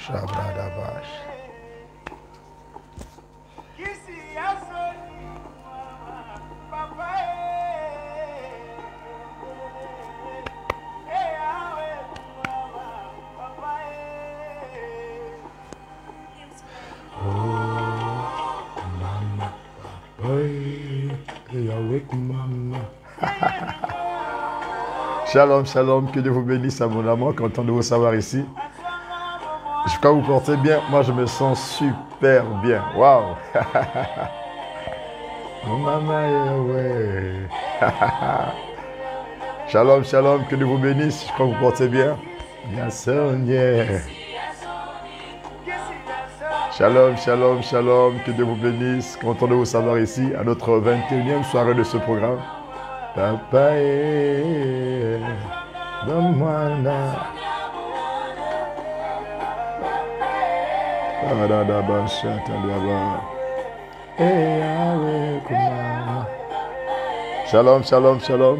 Shabradabash. Shalom, shalom, que Dieu vous bénisse abondamment, content de vous savoir ici. Je crois que vous portez bien, moi je me sens super bien, waouh. Shalom, shalom, que Dieu vous bénisse, je crois que vous portez bien. Bien sûr, yeah. Shalom, shalom, shalom, que Dieu vous bénisse, content de vous savoir ici, à notre 21e soirée de ce programme. Papa est Shalom, shalom, shalom.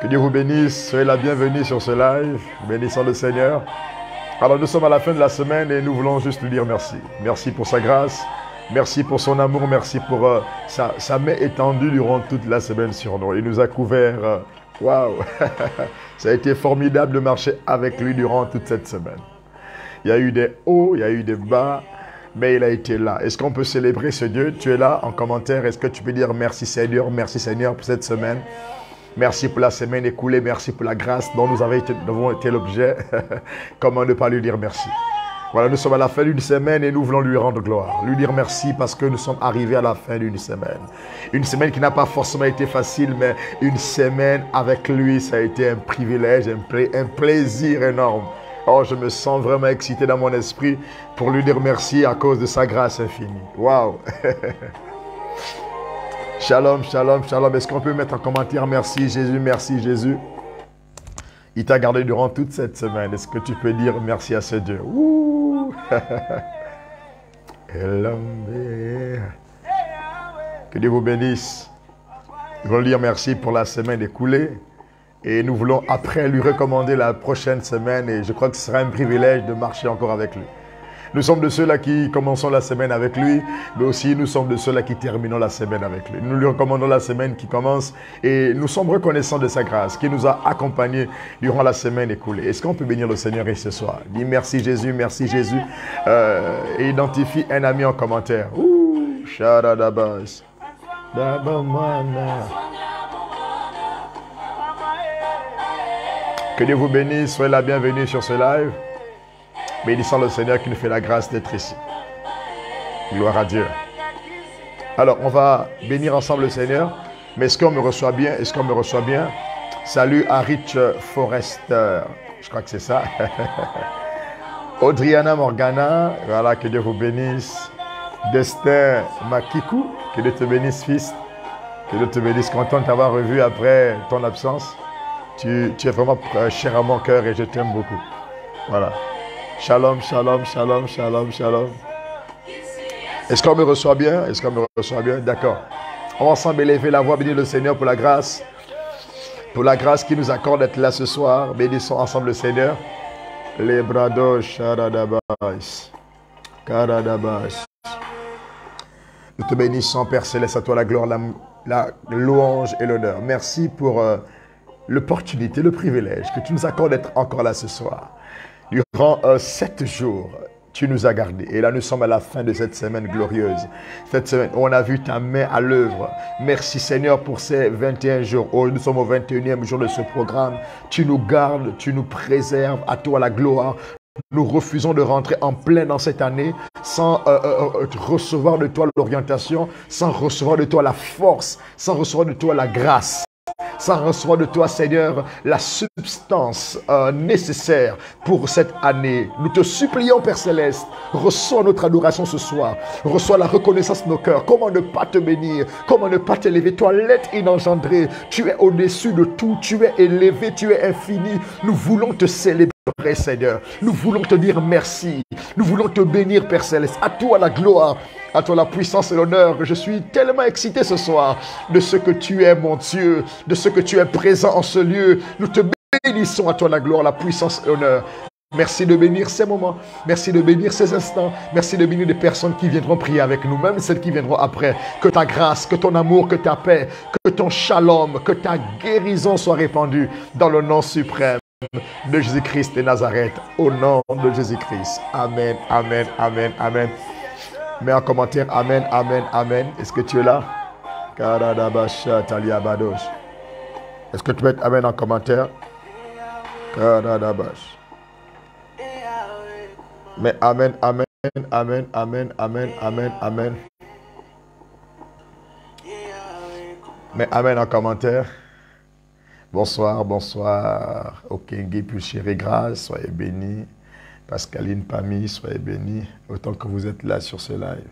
Que Dieu vous bénisse, soyez la bienvenue sur ce live, bénissons le Seigneur. Alors nous sommes à la fin de la semaine et nous voulons juste lui dire merci. Merci pour sa grâce. Merci pour son amour, merci pour sa main étendue durant toute la semaine sur nous. Il nous a couverts. Waouh! Ça a été formidable de marcher avec lui durant toute cette semaine. Il y a eu des hauts, il y a eu des bas, mais il a été là. Est-ce qu'on peut célébrer ce Dieu? Tu es là en commentaire. Est-ce que tu peux dire merci Seigneur pour cette semaine? Merci pour la semaine écoulée, merci pour la grâce dont nous avons été l'objet. Comment ne pas lui dire merci? Voilà, nous sommes à la fin d'une semaine et nous voulons lui rendre gloire. Lui dire merci parce que nous sommes arrivés à la fin d'une semaine. Une semaine qui n'a pas forcément été facile, mais une semaine avec lui, ça a été un privilège, un plaisir énorme. Oh, je me sens vraiment excité dans mon esprit pour lui dire merci à cause de sa grâce infinie. Waouh! Shalom, shalom, shalom. Est-ce qu'on peut mettre en commentaire merci Jésus, merci Jésus? Il t'a gardé durant toute cette semaine. Est-ce que tu peux dire merci à ce Dieu? Ouh. Que Dieu vous bénisse. Nous voulons dire merci pour la semaine écoulée. Et nous voulons après lui recommander la prochaine semaine. Et je crois que ce sera un privilège de marcher encore avec lui. Nous sommes de ceux-là qui commençons la semaine avec lui, mais aussi nous sommes de ceux-là qui terminons la semaine avec lui. Nous lui recommandons la semaine qui commence et nous sommes reconnaissants de sa grâce qui nous a accompagnés durant la semaine écoulée. Est-ce qu'on peut bénir le Seigneur ce soir? Dis merci Jésus, merci Jésus. Et identifie un ami en commentaire. Ouh, Sharadabas. Que Dieu vous bénisse, soyez la bienvenue sur ce live. Bénissons le Seigneur qui nous fait la grâce d'être ici. Gloire à Dieu. Alors, on va bénir ensemble le Seigneur. Mais est-ce qu'on me reçoit bien? Est-ce qu'on me reçoit bien? Salut à Rich Forrester. Je crois que c'est ça. Audriana Morgana. Voilà, que Dieu vous bénisse. Destin Makikou. Que Dieu te bénisse, fils. Que Dieu te bénisse. Content de t'avoir revu après ton absence. Tu es vraiment cher à mon cœur et je t'aime beaucoup. Voilà. Shalom, shalom, shalom, shalom, shalom. Est-ce qu'on me reçoit bien? Est-ce qu'on me reçoit bien? D'accord. On va ensemble élever la voix, bénir le Seigneur pour la grâce qui nous accorde d'être là ce soir. Bénissons ensemble le Seigneur. Les brados, sharadabas, karadabas. Nous te bénissons, Père Céleste, à toi la gloire, la louange et l'honneur. Merci pour l'opportunité, le privilège que tu nous accordes d'être encore là ce soir. Durant 7 jours, tu nous as gardés. Et là, nous sommes à la fin de cette semaine glorieuse. Cette semaine où on a vu ta main à l'œuvre. Merci Seigneur pour ces 21 jours. Oh, nous sommes au 21e jour de ce programme. Tu nous gardes, tu nous préserves. À toi la gloire. Nous refusons de rentrer en plein dans cette année sans recevoir de toi l'orientation, sans recevoir de toi la force, sans recevoir de toi la grâce. Sans recevoir de toi, Seigneur, la substance nécessaire pour cette année. Nous te supplions, Père Céleste, reçois notre adoration ce soir. Reçois la reconnaissance de nos cœurs. Comment ne pas te bénir? Comment ne pas t'élever? Toi, l'être inengendré, tu es au-dessus de tout. Tu es élevé, tu es infini. Nous voulons te célébrer, Seigneur. Nous voulons te dire merci. Nous voulons te bénir, Père Céleste. À toi la gloire. À toi la puissance et l'honneur. Je suis tellement excité ce soir de ce que tu es, mon Dieu, de ce que tu es présent en ce lieu. Nous te Bénissons à toi la gloire, la puissance et l'honneur. Merci de bénir ces moments. Merci de bénir ces instants. Merci de bénir les personnes qui viendront prier avec nous, même celles qui viendront après. Que ta grâce, que ton amour, que ta paix, que ton shalom, que ta guérison soit répandue dans le nom suprême de Jésus-Christ de Nazareth. Au nom de Jésus-Christ. Amen, amen, amen, amen. Mets en commentaire amen, amen, amen. Est-ce que tu es là? Est-ce que tu peux mettre amen en commentaire? Mais amen, amen, amen, amen, amen, amen, amen. Mais amen en commentaire. Bonsoir, bonsoir. Okengi Pulchéri Grâce, soyez bénis. Pascaline Pami, soyez bénis. Autant que vous êtes là sur ce live.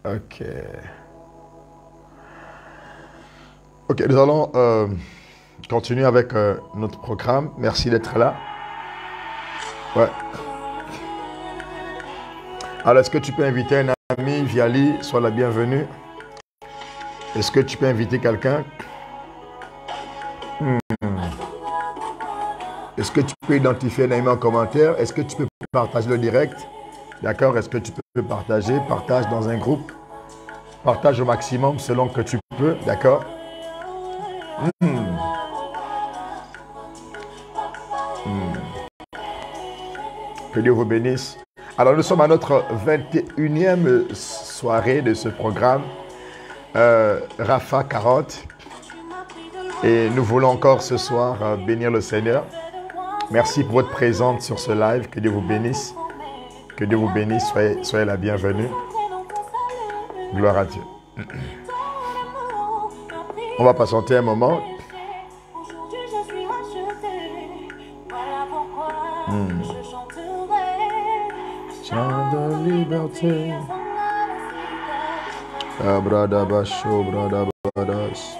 Ok. Ok, nous allons continuer avec notre programme. Merci d'être là. Ouais. Alors, est-ce que tu peux inviter un ami, Viali, sois la bienvenue. Est-ce que tu peux inviter quelqu'un? Est-ce que tu peux identifier un ami en commentaire? Est-ce que tu peux partager le direct? D'accord? Est-ce que tu peux partager? Partage dans un groupe. Partage au maximum selon que tu peux. D'accord? Que Dieu vous bénisse. Alors, nous sommes à notre 21e soirée de ce programme, Rapha 40. Et nous voulons encore ce soir bénir le Seigneur. Merci pour votre présence sur ce live. Que Dieu vous bénisse. Que Dieu vous bénisse. Soyez la bienvenue. Gloire à Dieu. On va patienter un moment. Chant de liberté. Abradabasho, bradabadas.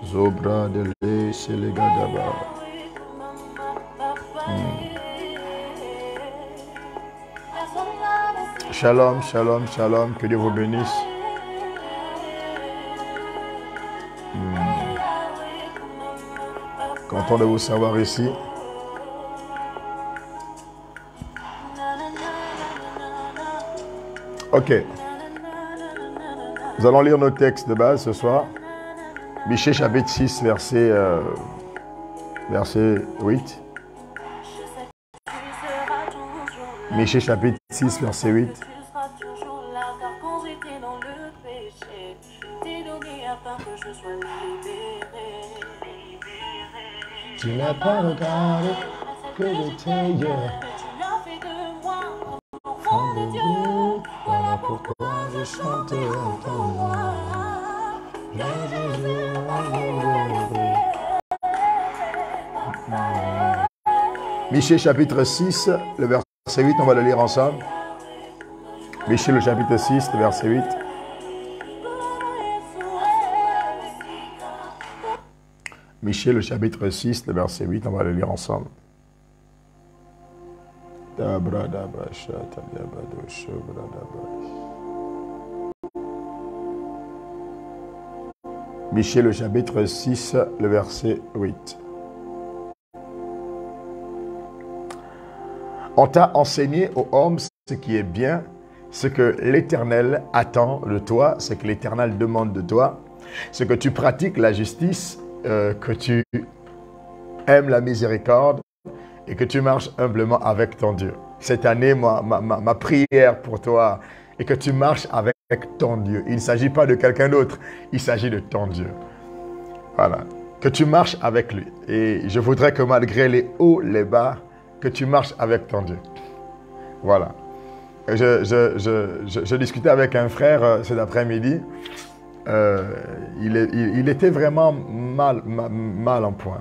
Zobra de lé, selegadaba. Shalom, shalom, shalom. Que Dieu vous bénisse. Content de vous savoir ici. Ok. Nous allons lire nos textes de base ce soir. Michée chapitre 6, verset 8. Michée chapitre 6, verset 8. Tu n'as pas regardé que j'étais hier. Enfant de Dieu, voilà pourquoi je chantais en ton nom. Michée chapitre 6, le verset 8, on va le lire ensemble. Michée le chapitre 6, le verset 8. Michée le chapitre 6, le verset 8, on va le lire ensemble. Michée le chapitre 6, le verset 8. On t'a enseigné, ô homme, ce qui est bien, ce que l'Éternel attend de toi, ce que l'Éternel demande de toi, ce que tu pratiques la justice, que tu aimes la miséricorde et que tu marches humblement avec ton Dieu. Cette année, ma prière pour toi est que tu marches avec ton Dieu. Il ne s'agit pas de quelqu'un d'autre, il s'agit de ton Dieu. Voilà. Que tu marches avec lui. Et je voudrais que malgré les hauts, les bas, que tu marches avec ton Dieu. Voilà. Je discutais avec un frère cet après-midi. Il était vraiment mal en point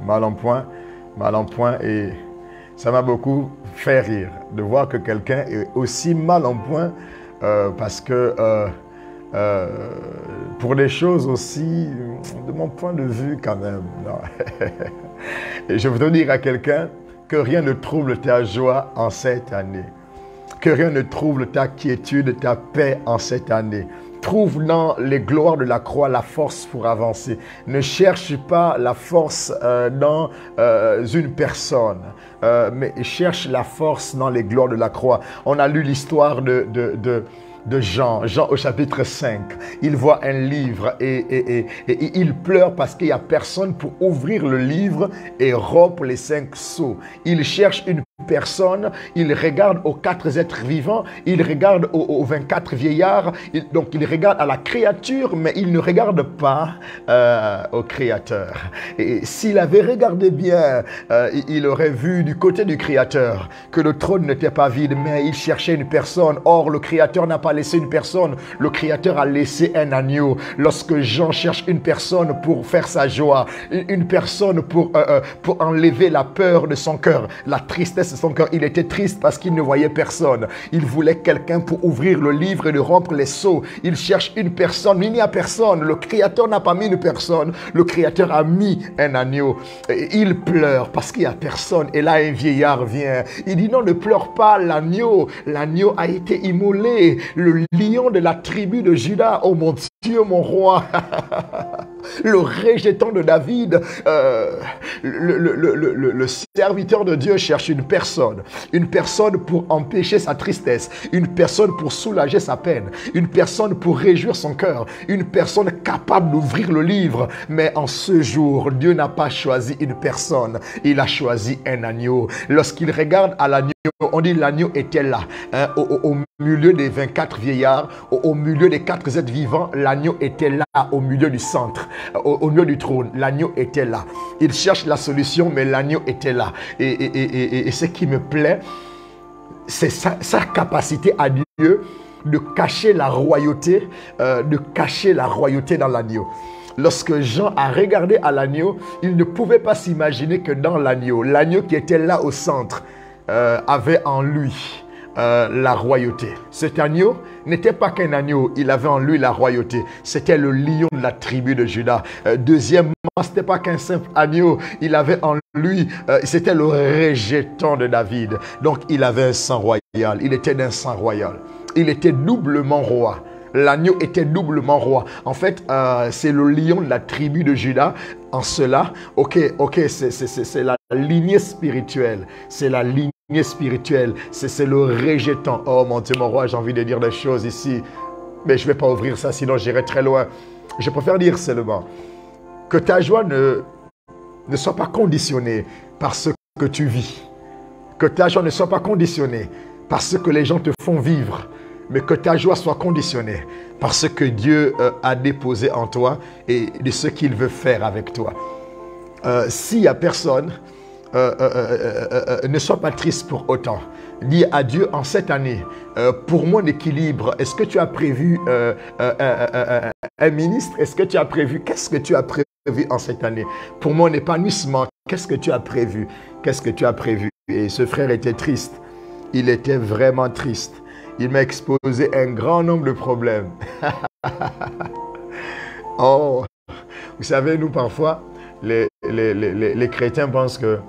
et ça m'a beaucoup fait rire de voir que quelqu'un est aussi mal en point parce que pour des choses aussi, de mon point de vue quand même. Et je voudrais dire à quelqu'un que rien ne trouble ta joie en cette année. Que rien ne trouble ta quiétude, ta paix en cette année. trouve dans les gloires de la croix la force pour avancer. Ne cherche pas la force dans une personne, mais cherche la force dans les gloires de la croix. On a lu l'histoire de Jean au chapitre 5. Il voit un livre et il pleure parce qu'il n'y a personne pour ouvrir le livre et rompre les 5 sceaux. Il cherche une personne, il regarde aux 4 êtres vivants, il regarde aux 24 vieillards, donc il regarde à la créature, mais il ne regarde pas au Créateur. Et s'il avait regardé bien, il aurait vu du côté du Créateur que le trône n'était pas vide, mais il cherchait une personne. Or, le Créateur n'a pas laissé une personne, le Créateur a laissé un agneau. Lorsque Jean cherche une personne pour faire sa joie, une personne pour enlever la peur de son cœur, la tristesse de son cœur, il était triste parce qu'il ne voyait personne. Il voulait quelqu'un pour ouvrir le livre et de rompre les sceaux. Il cherche une personne, mais il n'y a personne. Le Créateur n'a pas mis une personne, le Créateur a mis un agneau. Et il pleure parce qu'il n'y a personne. Et là, un vieillard vient. Il dit non, ne pleure pas, l'agneau a été immolé. Le lion de la tribu de Juda, oh mon Dieu, mon roi, le rejeton de David, le serviteur de Dieu cherche une personne pour empêcher sa tristesse, une personne pour soulager sa peine, une personne pour réjouir son cœur, une personne capable d'ouvrir le livre. Mais en ce jour, Dieu n'a pas choisi une personne, il a choisi un agneau. Lorsqu'il regarde à l'agneau, on dit l'agneau était là, hein, au milieu des 24 vieillards, au milieu des 4 êtres vivants, l'agneau était là, au milieu du centre, au milieu du trône, l'agneau était là. Il cherche la solution, mais l'agneau était là. Et ce qui me plaît, c'est sa capacité à Dieu de cacher la royauté, dans l'agneau. Lorsque Jean a regardé à l'agneau, il ne pouvait pas s'imaginer que dans l'agneau qui était là au centre, avait en lui la royauté. Cet agneau n'était pas qu'un agneau, il avait en lui la royauté. C'était le lion de la tribu de Juda. Deuxièmement, ce n'était pas qu'un simple agneau, il avait en lui, c'était le rejeton de David. Donc il avait un sang royal, il était d'un sang royal. Il était doublement roi. L'agneau était doublement roi. En fait, c'est le lion de la tribu de Juda. En cela, c'est la lignée spirituelle. C'est la lignée spirituelle. C'est le rejeton. Oh mon Dieu, mon roi, j'ai envie de dire des choses ici. Mais je ne vais pas ouvrir ça, sinon j'irai très loin. Je préfère dire seulement que ta joie ne soit pas conditionnée par ce que tu vis. Que ta joie ne soit pas conditionnée par ce que les gens te font vivre. Mais que ta joie soit conditionnée par ce que Dieu a déposé en toi et de ce qu'il veut faire avec toi. S'il n'y a personne, ne sois pas triste pour autant. Dis à Dieu en cette année, pour mon équilibre, est-ce que tu as prévu un ministre? Est-ce que tu as prévu? Qu'est-ce que tu as prévu en cette année? Pour mon épanouissement, qu'est-ce que tu as prévu? Qu'est-ce que tu as prévu? Et ce frère était triste. Il était vraiment triste. Il m'a exposé un grand nombre de problèmes. Oh, vous savez, nous parfois, les chrétiens pensent que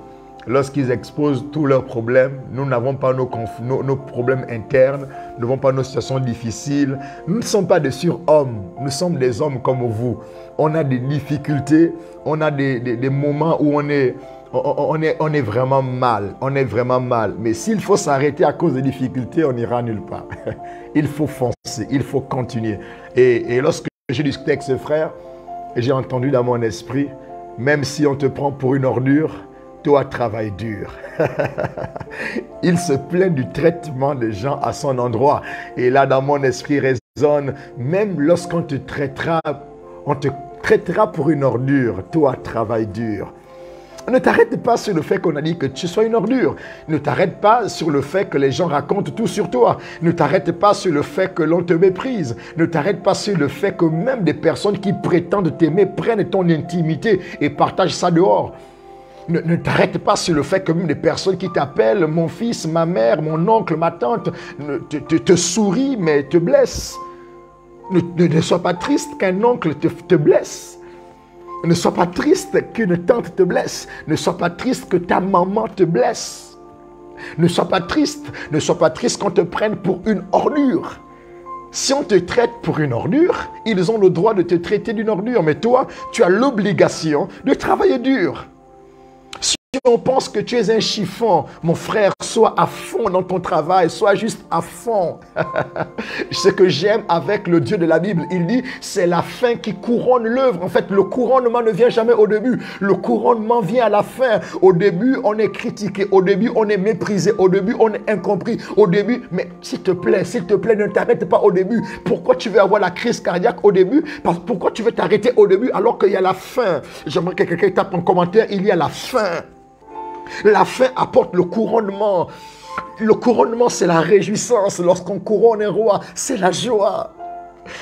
lorsqu'ils exposent tous leurs problèmes, nous n'avons pas nos problèmes internes, nous n'avons pas nos situations difficiles. Nous ne sommes pas des surhommes, nous sommes des hommes comme vous. On a des difficultés, on a des moments où on est vraiment mal, Mais s'il faut s'arrêter à cause des difficultés, on n'ira nulle part. Il faut foncer, il faut continuer. Et lorsque j'ai discuté avec ce frère, j'ai entendu dans mon esprit, même si on te prend pour une ordure, toi travaille dur. Il se plaint du traitement des gens à son endroit. Et là, dans mon esprit résonne, même lorsqu'on te traitera pour une ordure, toi travaille dur. Ne t'arrête pas sur le fait qu'on a dit que tu sois une ordure. Ne t'arrête pas sur le fait que les gens racontent tout sur toi. Ne t'arrête pas sur le fait que l'on te méprise. Ne t'arrête pas sur le fait que même des personnes qui prétendent t'aimer prennent ton intimité et partagent ça dehors. Ne t'arrête pas sur le fait que même des personnes qui t'appellent mon fils, ma mère, mon oncle, ma tante, te sourient mais te blessent. Ne sois pas triste qu'un oncle te blesse. Ne sois pas triste qu'une tante te blesse. Ne sois pas triste que ta maman te blesse. Ne sois pas triste qu'on te prenne pour une ordure. Si on te traite pour une ordure, ils ont le droit de te traiter d'une ordure. Mais toi, tu as l'obligation de travailler dur. Si on pense que tu es un chiffon, mon frère, sois à fond dans ton travail, sois juste à fond. Ce que j'aime avec le Dieu de la Bible, il dit, c'est la fin qui couronne l'œuvre. En fait, le couronnement ne vient jamais au début. Le couronnement vient à la fin. Au début, on est critiqué. Au début, on est méprisé. Au début, on est incompris. Au début, mais s'il te plaît, ne t'arrête pas au début. Pourquoi tu veux avoir la crise cardiaque au début? Pourquoi tu veux t'arrêter au début alors qu'il y a la fin? J'aimerais que quelqu'un tape en commentaire, il y a la fin. La fin apporte le couronnement. Le couronnement, c'est la réjouissance. Lorsqu'on couronne un roi, c'est la joie.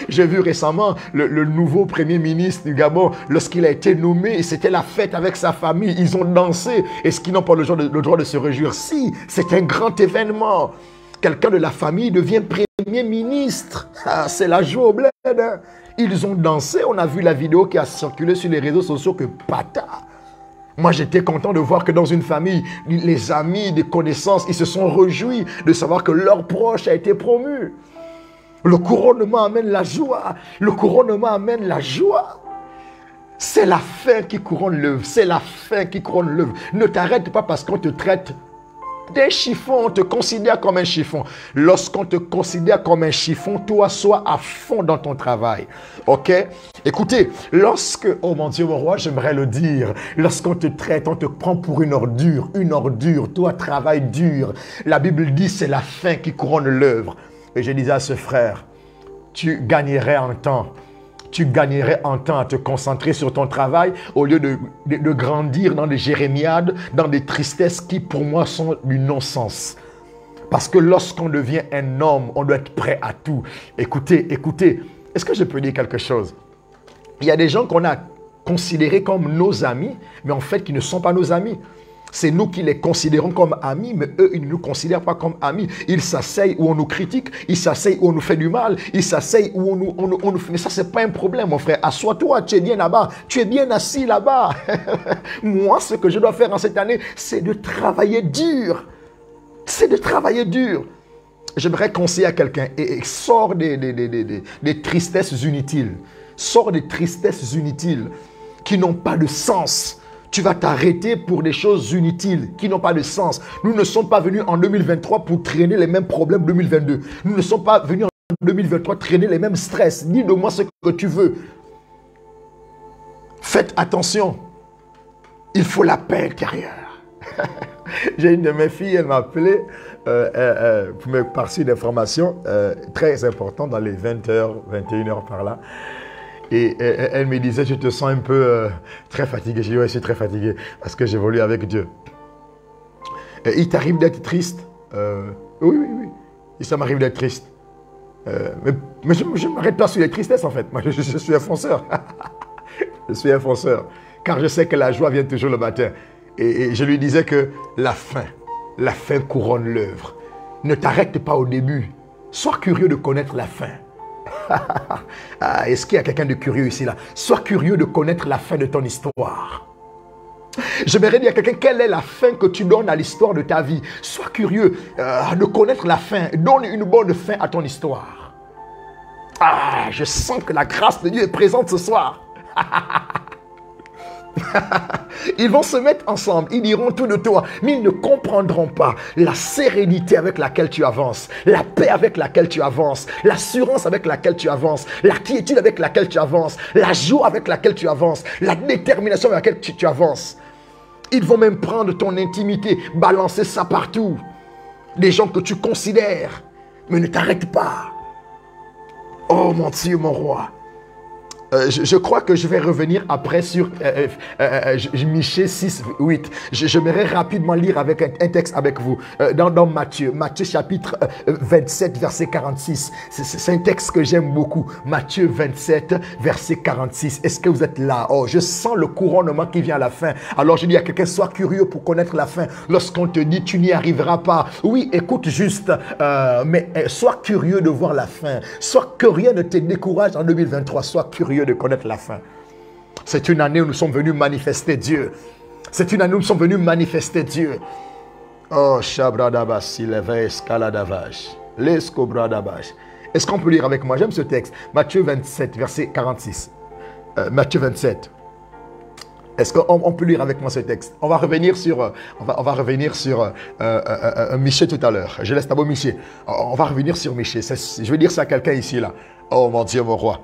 J'ai vu récemment le nouveau premier ministre du Gabon, lorsqu'il a été nommé, c'était la fête avec sa famille. Ils ont dansé. Est-ce qu'ils n'ont pas le droit de se réjouir? Si, c'est un grand événement. Quelqu'un de la famille devient premier ministre. Ah, c'est la joie au bled. Hein? Ils ont dansé. On a vu la vidéo qui a circulé sur les réseaux sociaux que pata. Moi, j'étais content de voir que dans une famille, les amis, des connaissances, ils se sont réjouis de savoir que leur proche a été promu. Le couronnement amène la joie. Le couronnement amène la joie. C'est la fin qui couronne l'œuvre. C'est la fin qui couronne l'œuvre. Ne t'arrête pas parce qu'on te traite d'un chiffon, on te considère comme un chiffon. Lorsqu'on te considère comme un chiffon, toi, sois à fond dans ton travail. Ok? Écoutez, oh mon Dieu, mon roi, j'aimerais le dire, lorsqu'on te traite, on te prend pour une ordure, toi, travaille dur. La Bible dit, c'est la fin qui couronne l'œuvre. Et je disais à ce frère, tu gagnerais en temps. Tu gagnerais en temps à te concentrer sur ton travail au lieu de grandir dans des jérémiades, dans des tristesses qui pour moi sont du non-sens. Parce que lorsqu'on devient un homme, on doit être prêt à tout. Écoutez, est-ce que je peux dire quelque chose? Il y a des gens qu'on a considérés comme nos amis, mais en fait qui ne sont pas nos amis. C'est nous qui les considérons comme amis, mais eux, ils ne nous considèrent pas comme amis. Ils s'asseyent où on nous critique, ils s'asseyent où on nous fait du mal, ils s'asseyent où on nous fait... Mais ça, ce n'est pas un problème, mon frère. Assois-toi, tu es bien là-bas, tu es bien assis là-bas. Moi, ce que je dois faire en cette année, c'est de travailler dur. C'est de travailler dur. J'aimerais conseiller à quelqu'un, et sors des tristesses inutiles. Sors des tristesses inutiles qui n'ont pas de sens. Tu vas t'arrêter pour des choses inutiles qui n'ont pas de sens. Nous ne sommes pas venus en 2023 pour traîner les mêmes problèmes 2022. Nous ne sommes pas venus en 2023 traîner les mêmes stress. Dis de moi ce que tu veux. Faites attention. Il faut la paix intérieure. J'ai une de mes filles, elle m'a appelé pour me passer une information très importante dans les 20h, 21h par là. Et elle me disait, je te sens un peu très fatigué. J'ai dit, ouais, je suis très fatigué parce que j'évolue avec Dieu. Et il t'arrive d'être triste? Oui. Et ça m'arrive d'être triste. Mais je ne m'arrête pas sur les tristesses en fait. Moi, je suis un fonceur. Je suis un fonceur. Car je sais que la joie vient toujours le matin. Et je lui disais que la fin couronne l'œuvre. Ne t'arrête pas au début. Sois curieux de connaître la fin. Est-ce qu'il y a quelqu'un de curieux ici là? Sois curieux de connaître la fin de ton histoire. J'aimerais dire à quelqu'un, quelle est la fin que tu donnes à l'histoire de ta vie? Sois curieux de connaître la fin. Donne une bonne fin à ton histoire. Je sens que la grâce de Dieu est présente ce soir. Ils vont se mettre ensemble, ils diront tout de toi, mais ils ne comprendront pas la sérénité avec laquelle tu avances, la paix avec laquelle tu avances, l'assurance avec laquelle tu avances, la quiétude avec laquelle tu avances, la joie avec laquelle tu avances, la détermination avec laquelle tu avances. Ils vont même prendre ton intimité, balancer ça partout. Des gens que tu considères, mais ne t'arrête pas. Oh mon Dieu, mon roi. Je crois que je vais revenir après sur Michée 6, 8. J'aimerais rapidement lire avec un texte avec vous dans Matthieu chapitre 27, verset 46. C'est un texte que j'aime beaucoup. Matthieu 27, verset 46. Est-ce que vous êtes là? Oh, je sens le couronnement qui vient à la fin. Alors je dis à quelqu'un, sois curieux pour connaître la fin. Lorsqu'on te dit, tu n'y arriveras pas. Oui, écoute juste, mais sois curieux de voir la fin. Sois que rien ne te décourage en 2023. Sois curieux de connaître la fin. C'est une année où nous sommes venus manifester Dieu. C'est une année où nous sommes venus manifester Dieu. Oh, Shabradabas, il est escaladavage. L'escobradabage. Est-ce qu'on peut lire avec moi? J'aime ce texte. Matthieu 27, verset 46. Matthieu 27. Est-ce qu'on peut lire avec moi ce texte? On va revenir sur, Michée tout à l'heure. Je laisse d'abord Michée. On va revenir sur Michée. Je vais dire ça à quelqu'un ici, là. Oh mon Dieu, mon roi.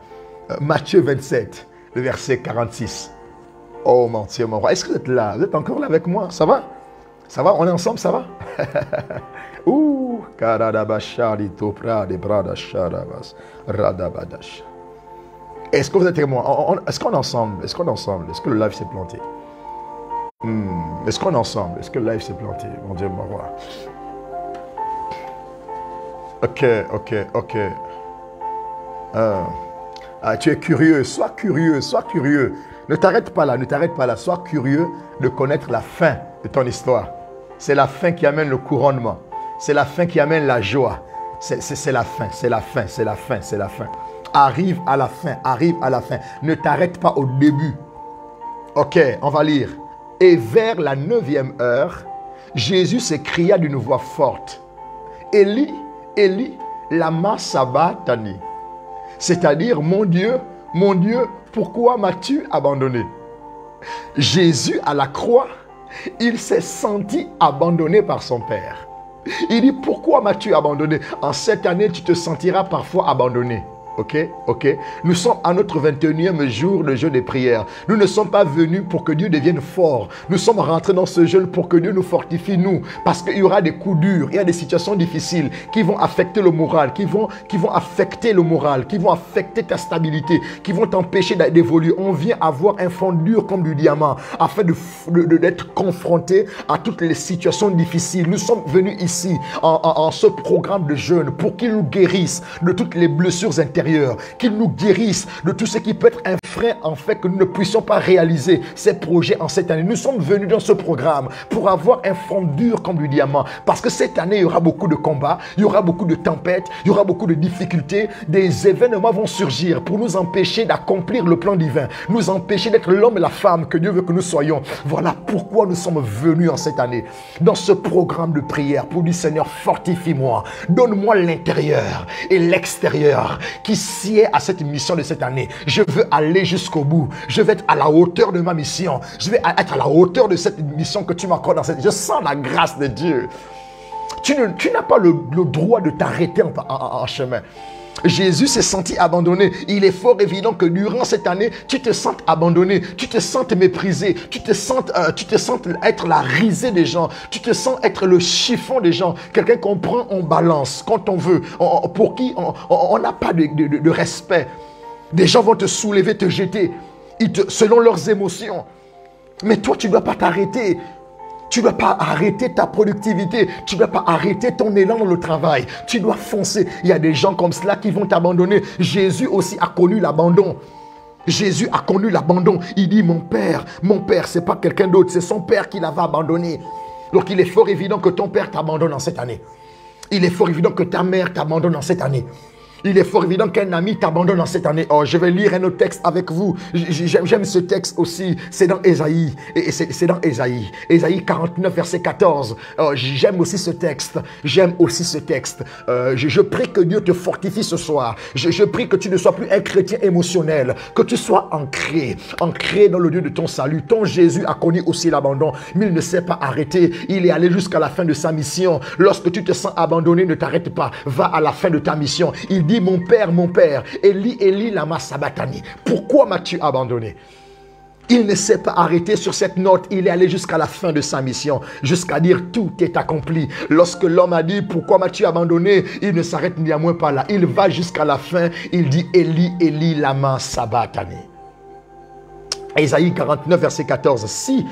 Matthieu 27, le verset 46. Oh mon Dieu, mon roi. Est-ce que vous êtes là? Vous êtes encore là avec moi? Ça va? Ça va? On est ensemble, ça va? Ouh, est-ce que vous êtes avec moi? Est-ce qu'on est ensemble? Est-ce qu'on est ensemble? Est-ce que le live s'est planté? Est-ce qu'on est ensemble? Est-ce que le live s'est planté? Mon Dieu, mon roi. Ok. Tu es curieux. Sois curieux. Sois curieux. Ne t'arrête pas là. Ne t'arrête pas là. Sois curieux de connaître la fin de ton histoire. C'est la fin qui amène le couronnement. C'est la fin qui amène la joie. C'est la fin. C'est la fin. C'est la fin. C'est la fin. Arrive à la fin, arrive à la fin. Ne t'arrête pas au début. Ok, on va lire. Et vers la 9e heure, Jésus s'écria d'une voix forte. Élie, Élie, lama sabachthani. C'est-à-dire, mon Dieu, pourquoi m'as-tu abandonné? Jésus à la croix, il s'est senti abandonné par son Père. Il dit, pourquoi m'as-tu abandonné? En cette année, tu te sentiras parfois abandonné. Ok. Nous sommes à notre 21e jour de jeûne et prière. Nous ne sommes pas venus pour que Dieu devienne fort. Nous sommes rentrés dans ce jeûne pour que Dieu nous fortifie, nous. Parce qu'il y aura des coups durs, il y a des situations difficiles qui vont affecter le moral, qui vont affecter le moral, qui vont affecter ta stabilité, qui vont t'empêcher d'évoluer. On vient avoir un front dur comme du diamant afin d'être confronté à toutes les situations difficiles. Nous sommes venus ici en ce programme de jeûne pour qu'il nous guérisse de toutes les blessures intérieures, qu'il nous guérisse de tout ce qui peut être un frein en fait que nous ne puissions pas réaliser ces projets en cette année. Nous sommes venus dans ce programme pour avoir un front dur comme du diamant, parce que cette année il y aura beaucoup de combats, il y aura beaucoup de tempêtes, il y aura beaucoup de difficultés. Des événements vont surgir pour nous empêcher d'accomplir le plan divin, nous empêcher d'être l'homme et la femme que Dieu veut que nous soyons. Voilà pourquoi nous sommes venus en cette année dans ce programme de prière pour dire, Seigneur, fortifie-moi, donne-moi l'intérieur et l'extérieur qui sied à cette mission de cette année. Je veux aller jusqu'au bout. Je vais être à la hauteur de ma mission. Je vais être à la hauteur de cette mission que tu m'accordes dans cette... Je sens la grâce de Dieu. Tu n'as pas le droit de t'arrêter en chemin. Jésus s'est senti abandonné. Il est fort évident que durant cette année, tu te sens abandonné, tu te sens méprisé, tu te sens être la risée des gens, tu te sens être le chiffon des gens, quelqu'un qu'on prend en balance quand on veut, pour qui on n'a pas de respect. Des gens vont te soulever, te jeter, selon leurs émotions. Mais toi, tu ne dois pas t'arrêter. Tu ne dois pas arrêter ta productivité. Tu ne dois pas arrêter ton élan dans le travail. Tu dois foncer. Il y a des gens comme cela qui vont t'abandonner. Jésus aussi a connu l'abandon. Jésus a connu l'abandon. Il dit, mon père, ce n'est pas quelqu'un d'autre. C'est son père qui l'avait abandonné. Donc il est fort évident que ton père t'abandonne en cette année. Il est fort évident que ta mère t'abandonne en cette année. Il est fort évident qu'un ami t'abandonne en cette année. Oh, je vais lire un autre texte avec vous. J'aime ce texte aussi. C'est dans Ésaïe. C'est dans Ésaïe. Ésaïe 49, verset 14. Oh, j'aime aussi ce texte. J'aime aussi ce texte. Je prie que Dieu te fortifie ce soir. Je prie que tu ne sois plus un chrétien émotionnel. Que tu sois ancré dans le Dieu de ton salut. Ton Jésus a connu aussi l'abandon. Mais il ne s'est pas arrêté. Il est allé jusqu'à la fin de sa mission. Lorsque tu te sens abandonné, ne t'arrête pas. Va à la fin de ta mission. Il dit, mon père, Élie, Élie, lama sabachthani. Pourquoi m'as-tu abandonné? Il ne s'est pas arrêté sur cette note. Il est allé jusqu'à la fin de sa mission, jusqu'à dire tout est accompli. Lorsque l'homme a dit pourquoi m'as-tu abandonné, il ne s'arrête ni à moins pas là. Il va jusqu'à la fin. Il dit Élie, Élie, lama sabachthani. Ésaïe 49, verset 14. Si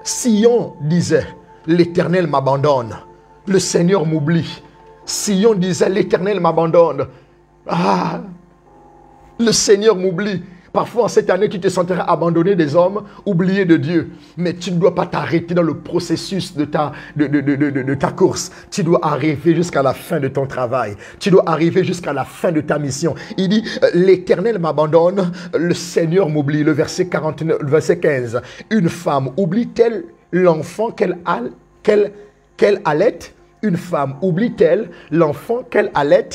Sion disait l'Éternel m'abandonne, le Seigneur m'oublie. Sion disait l'Éternel m'abandonne. Ah, le Seigneur m'oublie. Parfois en cette année, tu te sentiras abandonné des hommes, oublié de Dieu. Mais tu ne dois pas t'arrêter dans le processus de ta course. Tu dois arriver jusqu'à la fin de ton travail. Tu dois arriver jusqu'à la fin de ta mission. Il dit, l'Éternel m'abandonne, le Seigneur m'oublie. Le verset 49, le verset 15. Une femme oublie-t-elle l'enfant qu'elle allait? Une femme oublie-t-elle l'enfant qu'elle allait?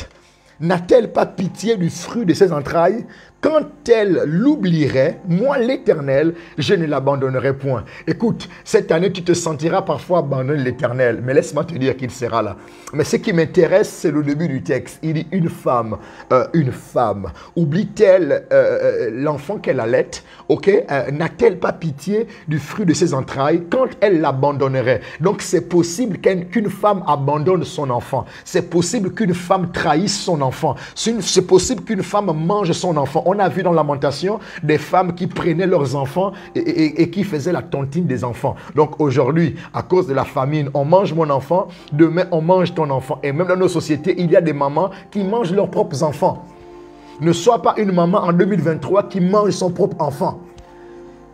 n'a-t-elle pas pitié du fruit de ses entrailles? Quand elle l'oublierait, moi l'Éternel, je ne l'abandonnerai point. Écoute, cette année, tu te sentiras parfois abandonner l'Éternel, mais laisse-moi te dire qu'il sera là. Mais ce qui m'intéresse, c'est le début du texte. Il dit une femme, oublie-t-elle l'enfant qu'elle allait, n'a-t-elle pas pitié du fruit de ses entrailles quand elle l'abandonnerait? Donc c'est possible qu'une femme abandonne son enfant. C'est possible qu'une femme trahisse son enfant. C'est possible qu'une femme mange son enfant. On a vu dans Lamentation des femmes qui prenaient leurs enfants et qui faisaient la tontine des enfants. Donc aujourd'hui, à cause de la famine, on mange mon enfant, demain on mange ton enfant. Et même dans nos sociétés, il y a des mamans qui mangent leurs propres enfants. Ne sois pas une maman en 2023 qui mange son propre enfant.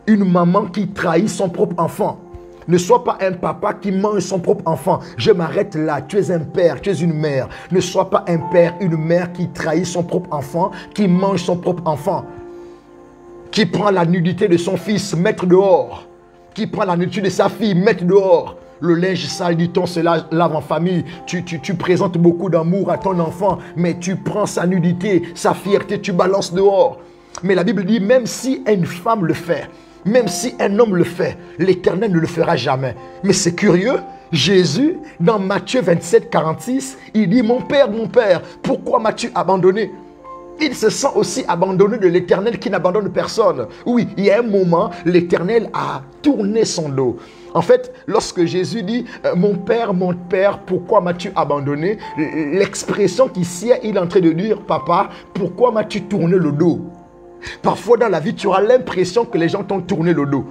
Une maman qui trahit son propre enfant. Ne sois pas un papa qui mange son propre enfant. Je m'arrête là. Tu es un père, tu es une mère. Ne sois pas un père, une mère qui trahit son propre enfant, qui mange son propre enfant, qui prend la nudité de son fils, mettre dehors, qui prend la nudité de sa fille, mettre dehors. Le linge sale, dit-on, se lave en famille. Tu présentes beaucoup d'amour à ton enfant, mais tu prends sa nudité, sa fierté, tu balances dehors. Mais la Bible dit, même si une femme le fait, même si un homme le fait, l'Éternel ne le fera jamais. Mais c'est curieux, Jésus, dans Matthieu 27, 46, il dit, mon Père, pourquoi m'as-tu abandonné? Il se sent aussi abandonné de l'Éternel qui n'abandonne personne. Oui, il y a un moment, l'Éternel a tourné son dos. En fait, lorsque Jésus dit « Mon Père, pourquoi m'as-tu abandonné ?» L'expression qui sied, il est en train de dire « Papa, pourquoi m'as-tu tourné le dos ?» Parfois dans la vie, tu auras l'impression que les gens t'ont tourné le dos.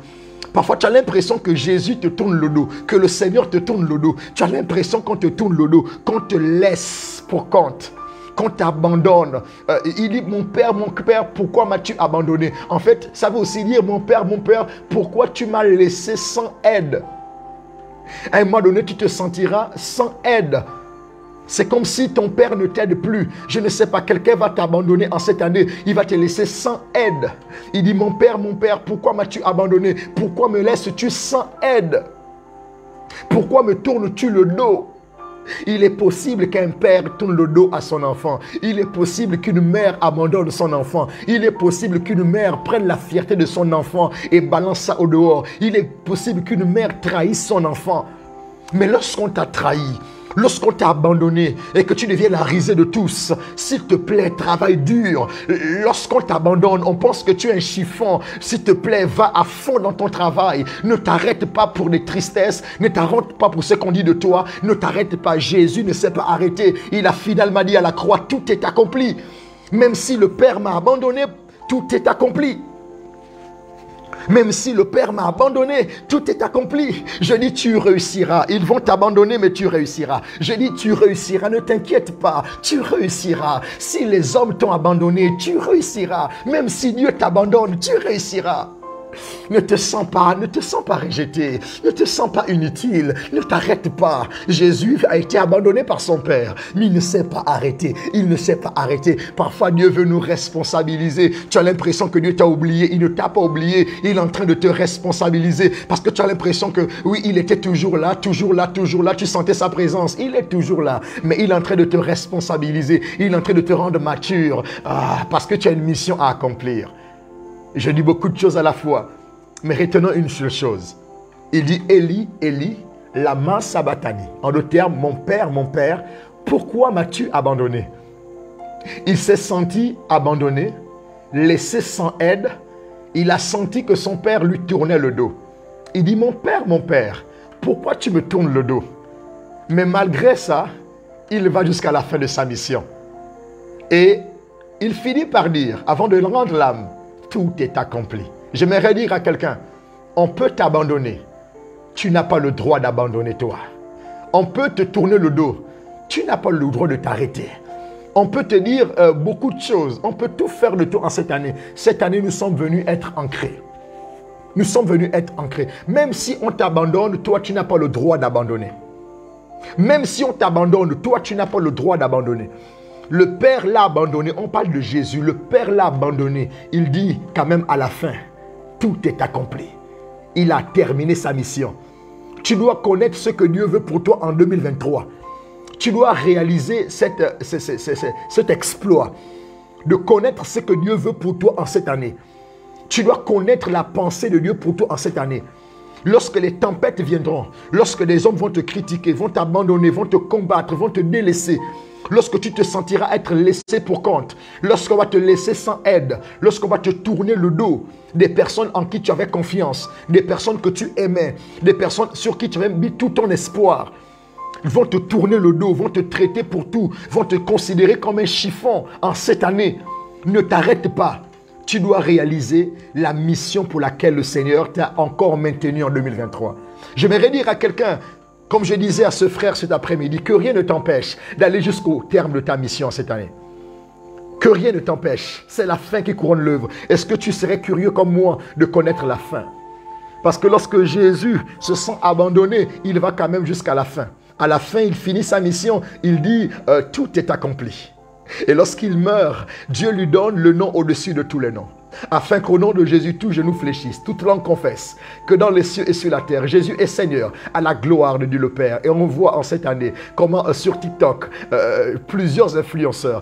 Parfois, tu as l'impression que Jésus te tourne le dos, que le Seigneur te tourne le dos. Tu as l'impression qu'on te tourne le dos, qu'on te laisse pour compte, qu'on t'abandonne. Il dit, mon Père, pourquoi m'as-tu abandonné? En fait, ça veut aussi dire, mon Père, pourquoi tu m'as laissé sans aide? À un moment donné, tu te sentiras sans aide. C'est comme si ton père ne t'aide plus. Je ne sais pas, quelqu'un va t'abandonner en cette année. Il va te laisser sans aide. Il dit, mon Père, pourquoi m'as-tu abandonné? Pourquoi me laisses-tu sans aide? Pourquoi me tournes-tu le dos? Il est possible qu'un père tourne le dos à son enfant. Il est possible qu'une mère abandonne son enfant. Il est possible qu'une mère prenne la fierté de son enfant et balance ça au dehors. Il est possible qu'une mère trahisse son enfant. Mais lorsqu'on t'a trahi, lorsqu'on t'a abandonné et que tu deviens la risée de tous, s'il te plaît, travaille dur. Lorsqu'on t'abandonne, on pense que tu es un chiffon. S'il te plaît, va à fond dans ton travail. Ne t'arrête pas pour des tristesses. Ne t'arrête pas pour ce qu'on dit de toi. Ne t'arrête pas. Jésus ne s'est pas arrêté. Il a finalement dit à la croix, tout est accompli. Même si le Père m'a abandonné, tout est accompli. Même si le Père m'a abandonné, tout est accompli. Je dis, tu réussiras. Ils vont t'abandonner, mais tu réussiras. Je dis, tu réussiras. Ne t'inquiète pas. Tu réussiras. Si les hommes t'ont abandonné, tu réussiras. Même si Dieu t'abandonne, tu réussiras. Ne te sens pas rejeté. Ne te sens pas inutile. Ne t'arrête pas. Jésus a été abandonné par son Père, mais il ne s'est pas arrêté. Il ne s'est pas arrêté. Parfois, Dieu veut nous responsabiliser. Tu as l'impression que Dieu t'a oublié. Il ne t'a pas oublié. Il est en train de te responsabiliser parce que tu as l'impression que, oui, il était toujours là, toujours là, toujours là. Tu sentais sa présence. Il est toujours là, mais il est en train de te responsabiliser. Il est en train de te rendre mature parce que tu as une mission à accomplir. Je dis beaucoup de choses à la fois, mais retenons une seule chose. Il dit, Élie, Élie, lama sabachthani. En d'autres termes, mon Père, pourquoi m'as-tu abandonné? Il s'est senti abandonné, laissé sans aide. Il a senti que son père lui tournait le dos. Il dit, mon Père, pourquoi tu me tournes le dos? Mais malgré ça, il va jusqu'à la fin de sa mission. Et il finit par dire, avant de rendre l'âme, tout est accompli. J'aimerais dire à quelqu'un, on peut t'abandonner. Tu n'as pas le droit d'abandonner toi. On peut te tourner le dos. Tu n'as pas le droit de t'arrêter. On peut te dire beaucoup de choses. On peut tout faire de toi en cette année. Cette année, nous sommes venus être ancrés. Nous sommes venus être ancrés. Même si on t'abandonne, toi, tu n'as pas le droit d'abandonner. Même si on t'abandonne, toi, tu n'as pas le droit d'abandonner. Le Père l'a abandonné. On parle de Jésus. Le Père l'a abandonné. Il dit quand même à la fin, tout est accompli. Il a terminé sa mission. Tu dois connaître ce que Dieu veut pour toi en 2023. Tu dois réaliser cet exploit de connaître ce que Dieu veut pour toi en cette année. Tu dois connaître la pensée de Dieu pour toi en cette année. Lorsque les tempêtes viendront, lorsque les hommes vont te critiquer, vont t'abandonner, vont te combattre, vont te délaisser, lorsque tu te sentiras être laissé pour compte, lorsqu'on va te laisser sans aide, lorsqu'on va te tourner le dos, des personnes en qui tu avais confiance, des personnes que tu aimais, des personnes sur qui tu avais mis tout ton espoir, vont te tourner le dos, vont te traiter pour tout, vont te considérer comme un chiffon en cette année. Ne t'arrête pas. Tu dois réaliser la mission pour laquelle le Seigneur t'a encore maintenu en 2023. J'aimerais dire à quelqu'un, comme je disais à ce frère cet après-midi, que rien ne t'empêche d'aller jusqu'au terme de ta mission cette année. Que rien ne t'empêche. C'est la fin qui couronne l'œuvre. Est-ce que tu serais curieux comme moi de connaître la fin? Parce que lorsque Jésus se sent abandonné, il va quand même jusqu'à la fin. À la fin, il finit sa mission. Il dit, tout est accompli. Et lorsqu'il meurt, Dieu lui donne le nom au-dessus de tous les noms. Afin qu'au nom de Jésus, tout genou fléchisse, toute langue confesse que dans les cieux et sur la terre, Jésus est Seigneur, à la gloire de Dieu le Père. Et on voit en cette année comment sur TikTok, plusieurs influenceurs,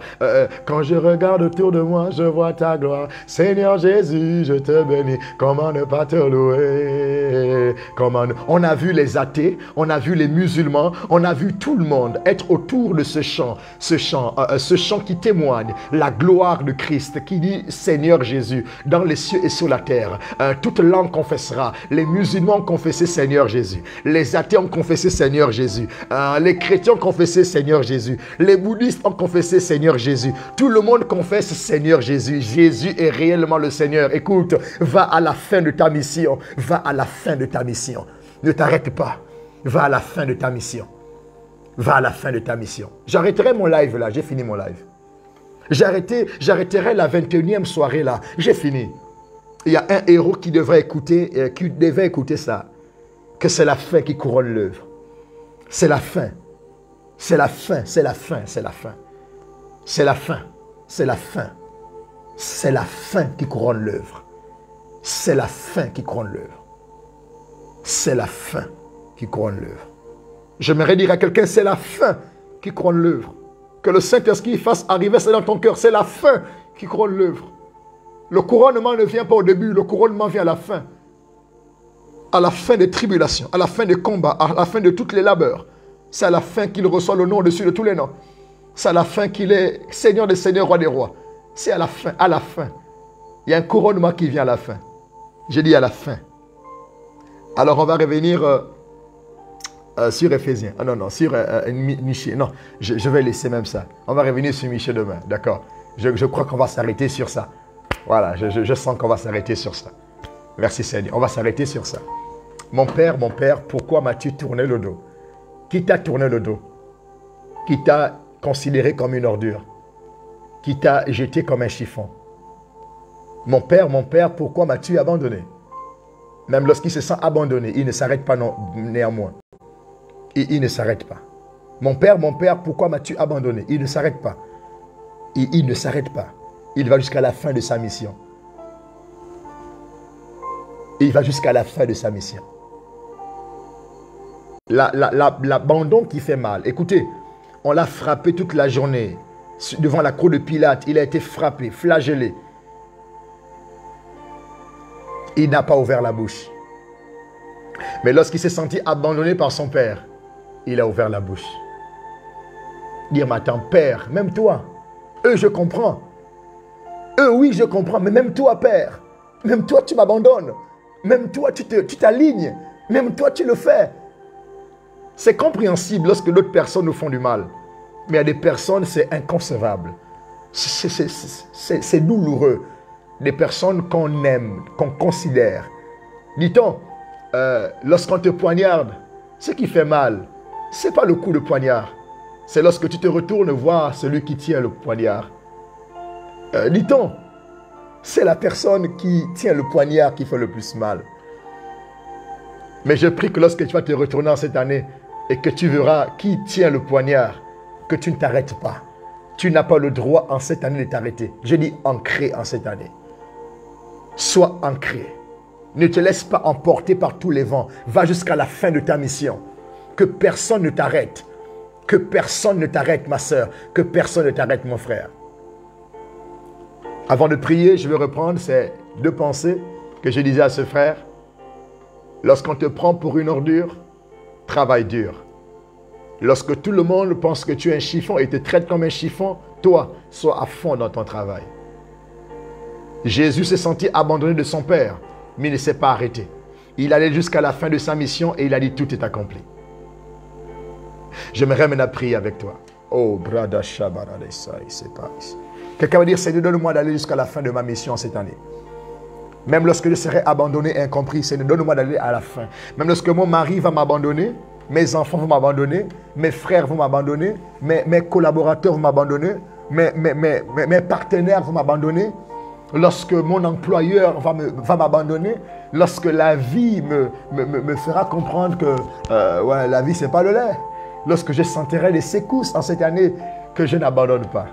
quand je regarde autour de moi, je vois ta gloire. Seigneur Jésus, je te bénis. Comment ne pas te louer? On a vu les athées, on a vu les musulmans, on a vu tout le monde être autour de ce chant qui témoigne la gloire de Christ, qui dit Seigneur Jésus. Dans les cieux et sur la terre, toute langue confessera. Les musulmans ont confessé Seigneur Jésus. Les athées ont confessé Seigneur Jésus. Les chrétiens ont confessé Seigneur Jésus. Les bouddhistes ont confessé Seigneur Jésus. Tout le monde confesse Seigneur Jésus. Jésus est réellement le Seigneur. Écoute, va à la fin de ta mission. Va à la fin de ta mission. Ne t'arrête pas. Va à la fin de ta mission. Va à la fin de ta mission. J'arrêterai mon live là. J'ai fini mon live. J'arrêterai la 21e soirée là. J'ai fini. Il y a un héros qui devait écouter ça. Que c'est la fin qui couronne l'œuvre. C'est la fin. C'est la fin. C'est la fin. C'est la fin. C'est la fin. C'est la fin. C'est la fin qui couronne l'œuvre. C'est la fin qui couronne l'œuvre. C'est la fin qui couronne l'œuvre. J'aimerais dire à quelqu'un, c'est la fin qui couronne l'œuvre. Que le Saint-Esprit fasse arriver ça dans ton cœur. C'est la fin qui couronne l'œuvre. Le couronnement ne vient pas au début. Le couronnement vient à la fin. À la fin des tribulations, à la fin des combats, à la fin de toutes les labeurs. C'est à la fin qu'il reçoit le nom au-dessus de tous les noms. C'est à la fin qu'il est Seigneur des seigneurs, roi des rois. C'est à la fin, à la fin. Il y a un couronnement qui vient à la fin. J'ai dit à la fin. Alors on va revenir... sur Éphésiens. Ah non, sur Michée. Non, je vais laisser même ça. On va revenir sur Michée demain, d'accord? Je crois qu'on va s'arrêter sur ça. Voilà, je sens qu'on va s'arrêter sur ça. Merci Seigneur, on va s'arrêter sur ça. Mon Père, pourquoi m'as-tu tourné le dos? Qui t'a tourné le dos? Qui t'a considéré comme une ordure? Qui t'a jeté comme un chiffon? Mon Père, pourquoi m'as-tu abandonné? Même lorsqu'il se sent abandonné, il ne s'arrête pas néanmoins. Et il ne s'arrête pas. Mon Père, pourquoi m'as-tu abandonné? Il ne s'arrête pas. Et il ne s'arrête pas. Il va jusqu'à la fin de sa mission. Il va jusqu'à la fin de sa mission. L'abandon qui fait mal. Écoutez, on l'a frappé toute la journée. Devant la cour de Pilate, il a été frappé, flagellé. Il n'a pas ouvert la bouche. Mais lorsqu'il s'est senti abandonné par son père, il a ouvert la bouche. Dire, mais attends, Père, même toi, eux, je comprends. Eux, oui, je comprends, mais même toi, Père, même toi, tu m'abandonnes. Même toi, tu t'alignes. Même toi, tu le fais. C'est compréhensible lorsque d'autres personnes nous font du mal. Mais il y a des personnes, c'est inconcevable. C'est douloureux. Des personnes qu'on aime, qu'on considère. Dit-on, lorsqu'on te poignarde, ce qui fait mal, ce n'est pas le coup de poignard. C'est lorsque tu te retournes voir celui qui tient le poignard. Dit-on, c'est la personne qui tient le poignard qui fait le plus mal. Mais je prie que lorsque tu vas te retourner en cette année et que tu verras qui tient le poignard, que tu ne t'arrêtes pas. Tu n'as pas le droit en cette année de t'arrêter. Je dis ancré en cette année. Sois ancré. Ne te laisse pas emporter par tous les vents. Va jusqu'à la fin de ta mission. Que personne ne t'arrête. Que personne ne t'arrête, ma soeur. Que personne ne t'arrête, mon frère. Avant de prier, je vais reprendre ces deux pensées que je disais à ce frère. Lorsqu'on te prend pour une ordure, travaille dur. Lorsque tout le monde pense que tu es un chiffon et te traite comme un chiffon, toi, sois à fond dans ton travail. Jésus s'est senti abandonné de son Père, mais il ne s'est pas arrêté. Il allait jusqu'à la fin de sa mission et il a dit tout est accompli. J'aimerais maintenant prier avec toi. Oh, brada shabaradesa, c'est pas ici. Quelqu'un va dire, Seigneur, donne-moi d'aller jusqu'à la fin de ma mission cette année. Même lorsque je serai abandonné et incompris, Seigneur, donne-moi d'aller à la fin. Même lorsque mon mari va m'abandonner, mes enfants vont m'abandonner, mes frères vont m'abandonner, mes collaborateurs vont m'abandonner, mes partenaires vont m'abandonner, lorsque mon employeur va m'abandonner, lorsque la vie me fera comprendre que ouais, la vie, ce n'est pas le lait. Lorsque je sentirai les secousses en cette année, que je n'abandonne pas.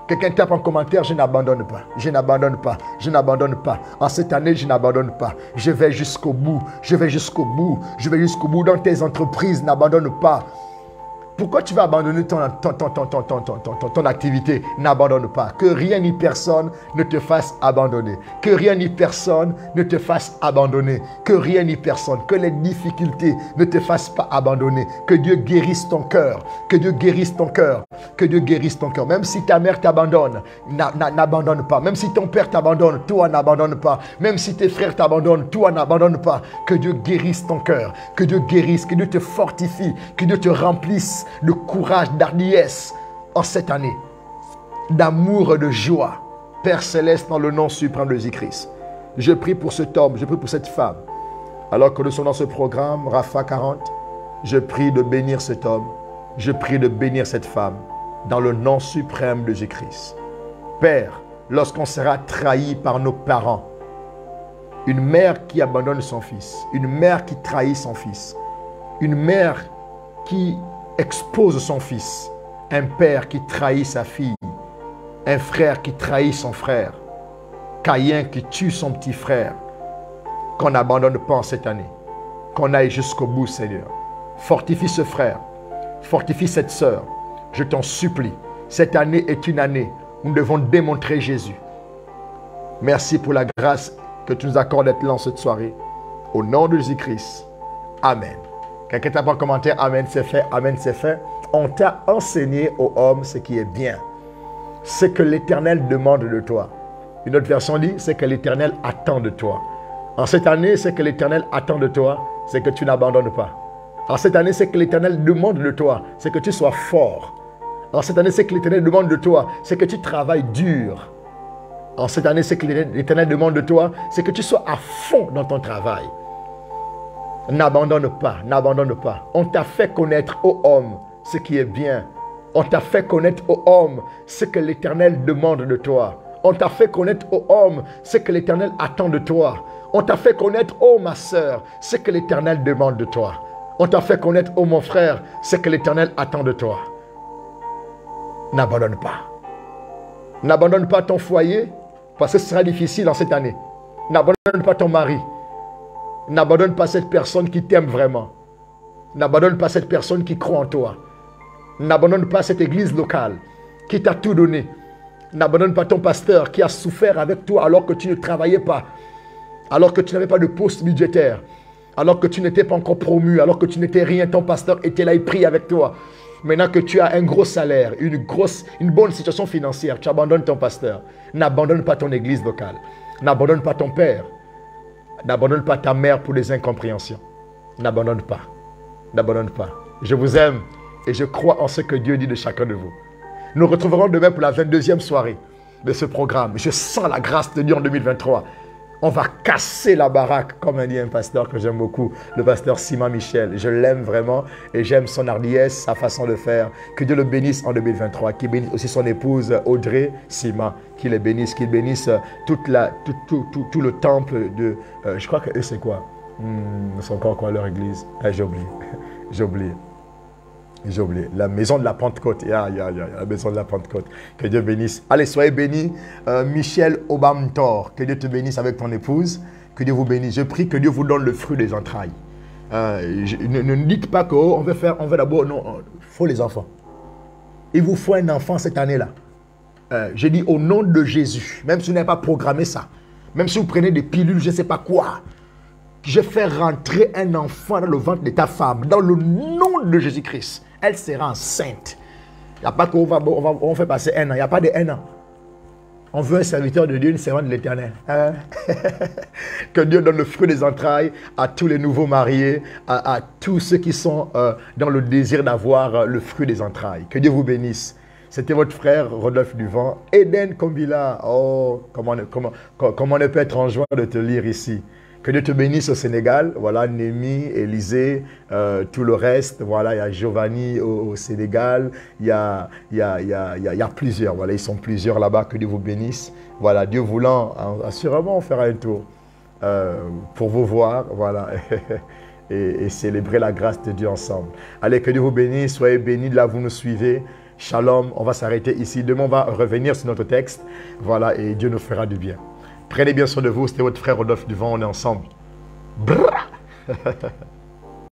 Quelqu'un tape en commentaire, je n'abandonne pas, je n'abandonne pas, je n'abandonne pas. En cette année, je n'abandonne pas. Je vais jusqu'au bout, je vais jusqu'au bout, je vais jusqu'au bout. Dans tes entreprises, n'abandonne pas. Pourquoi tu vas abandonner ton activité? N'abandonne pas. Que rien ni personne ne te fasse abandonner. Que rien ni personne ne te fasse abandonner. Que rien ni personne, que les difficultés ne te fassent pas abandonner. Que Dieu guérisse ton cœur. Que Dieu guérisse ton cœur. Que Dieu guérisse ton cœur. Même si ta mère t'abandonne, n'abandonne pas. Même si ton père t'abandonne, toi n'abandonne pas. Même si tes frères t'abandonnent, toi n'abandonne pas. Que Dieu guérisse ton cœur. Que Dieu guérisse, que Dieu te fortifie, que Dieu te remplisse de courage, d'hardiesse en cette année, d'amour et de joie. Père Céleste, dans le nom suprême de Jésus-Christ, je prie pour cet homme, je prie pour cette femme. Alors que nous sommes dans ce programme, Rafa 40, je prie de bénir cet homme, je prie de bénir cette femme, dans le nom suprême de Jésus-Christ. Père, lorsqu'on sera trahi par nos parents, une mère qui abandonne son fils, une mère qui trahit son fils, une mère qui expose son fils, un père qui trahit sa fille, un frère qui trahit son frère, Caïn qui tue son petit frère, qu'on n'abandonne pas en cette année, qu'on aille jusqu'au bout, Seigneur. Fortifie ce frère, fortifie cette sœur, je t'en supplie. Cette année est une année où nous devons démontrer Jésus. Merci pour la grâce que tu nous accordes d'être là en cette soirée. Au nom de Jésus-Christ, Amen. Quelqu'un t'a pas en commentaire, Amen, c'est fait, Amen, c'est fait. On t'a enseigné aux hommes ce qui est bien. Ce que l'Éternel demande de toi. Une autre version dit, c'est que l'Éternel attend de toi. En cette année, ce que l'Éternel attend de toi, c'est que tu n'abandonnes pas. En cette année, ce que l'Éternel demande de toi, c'est que tu sois fort. En cette année, ce que l'Éternel demande de toi, c'est que tu travailles dur. En cette année, ce que l'Éternel demande de toi, c'est que tu sois à fond dans ton travail. N'abandonne pas, n'abandonne pas. On t'a fait connaître, ô homme, ce qui est bien. On t'a fait connaître, ô homme, ce que l'Éternel demande de toi. On t'a fait connaître, ô homme, ce que l'Éternel attend de toi. On t'a fait connaître, ô ma sœur, ce que l'Éternel demande de toi. On t'a fait connaître, ô mon frère, ce que l'Éternel attend de toi. N'abandonne pas. N'abandonne pas ton foyer, parce que ce sera difficile en cette année. N'abandonne pas ton mari. N'abandonne pas cette personne qui t'aime vraiment. N'abandonne pas cette personne qui croit en toi. N'abandonne pas cette église locale qui t'a tout donné. N'abandonne pas ton pasteur qui a souffert avec toi alors que tu ne travaillais pas. Alors que tu n'avais pas de poste budgétaire. Alors que tu n'étais pas encore promu. Alors que tu n'étais rien. Ton pasteur était là et prie avec toi. Maintenant que tu as un gros salaire, une bonne situation financière, tu abandonnes ton pasteur. N'abandonne pas ton église locale. N'abandonne pas ton père. N'abandonne pas ta mère pour des incompréhensions. N'abandonne pas. N'abandonne pas. Je vous aime et je crois en ce que Dieu dit de chacun de vous. Nous retrouverons demain pour la 22e soirée de ce programme. Je sens la grâce de Dieu en 2023. On va casser la baraque, comme a dit un pasteur que j'aime beaucoup, le pasteur Simon Michel. Je l'aime vraiment et j'aime son hardiesse, sa façon de faire. Que Dieu le bénisse en 2023. Qu'il bénisse aussi son épouse Audrey Simon. Qu'il les bénisse, qu'il bénisse tout le temple de... je crois que eux, c'est quoi? Ils sont encore quoi leur église? J'ai oublié. J'ai oublié. J'ai oublié. La maison de la Pentecôte. La maison de la Pentecôte. Que Dieu bénisse. Allez, soyez bénis. Michel Obamtor. Que Dieu te bénisse avec ton épouse. Que Dieu vous bénisse. Je prie que Dieu vous donne le fruit des entrailles. Ne dites pas qu'on veut d'abord... Non, il faut les enfants. Il vous faut un enfant cette année-là. J'ai dit au nom de Jésus, même si vous n'avez pas programmé ça, même si vous prenez des pilules, je ne sais pas quoi, je fais rentrer un enfant dans le ventre de ta femme, dans le nom de Jésus-Christ. Elle sera enceinte. Il n'y a pas qu'on fait passer un an, il n'y a pas de un an. On veut un serviteur de Dieu, une servante de l'Éternel. Que Dieu donne le fruit des entrailles à tous les nouveaux mariés, à tous ceux qui sont dans le désir d'avoir le fruit des entrailles. Que Dieu vous bénisse. C'était votre frère Rodolphe Duvant. Eden Kombila. Oh, comment on ne peut être en joie de te lire ici. Que Dieu te bénisse au Sénégal. Voilà, Némi, Élisée, tout le reste. Voilà, il y a Giovanni au Sénégal. Il y a plusieurs. Voilà, ils sont plusieurs là-bas. Que Dieu vous bénisse. Voilà, Dieu voulant, assurément, on fera un tour pour vous voir. Voilà. et célébrer la grâce de Dieu ensemble. Allez, que Dieu vous bénisse. Soyez bénis de là, vous nous suivez. Shalom, on va s'arrêter ici. Demain, on va revenir sur notre texte. Voilà, et Dieu nous fera du bien. Prenez bien soin de vous. C'était votre frère Rodolphe Duvant. On est ensemble. Brrr.